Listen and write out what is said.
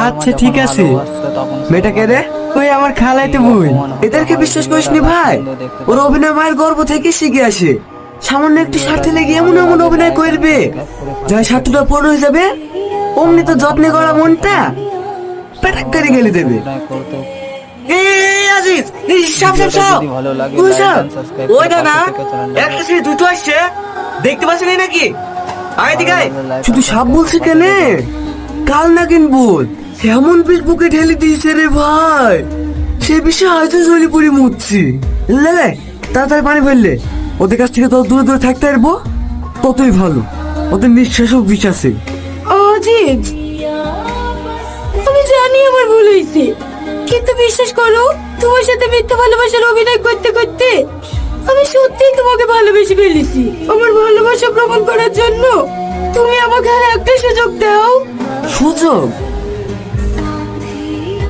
আচ্ছা ঠিক আছে। মেয়েটা কে রে? ওই আমার খালাইতে বোন। এদেরকে বিশ্বাস করিস নি ভাই, ওর অভিনয় মায়ের গর্ভ থেকে শিখে আসে। সামান্য একটু স্বার্থে লেগে এমন এমন অভিনয় করবে, যাই স্বার্থটা পূর্ণ হয়ে যাবে অমনি তো যত্নে করা মনটা পেটাক করে গেলে দেবে। এই আজিজ, এই সব সব সব তুই সব ওইটা না, একটা ছেলে দুটো আসছে, দেখতে পাচ্ছেন নাকি? আয় দিকে আয়। শুধু সাপ বলছে কেনে, কাল না কিনবো এমন ফেসবুকে ঠেলে দিয়েছে রে ভাই, সে বিষয়ে হয়তো জলি পড়ে মুচ্ছি। লে তাড়াতাড়ি পানি ফেললে, ওদের কাছ থেকে তো দূরে দূরে থাকতে পারবো, ততই ভালো। ওদের নিঃশ্বাসও বিষ আছে। আজিজ, আমি জানি আমার ভুল হয়েছে, কিন্তু বিশ্বাস করো তোমার সাথে মিথ্যা ভালোবাসার অভিনয় করতে করতে আমি সত্যিই তোমাকে ভালোবেসে ফেলেছি। আমার ভালোবাসা প্রমাণ করার জন্য তুমি আমাকে আর একটা সুযোগ দাও। সুযোগ?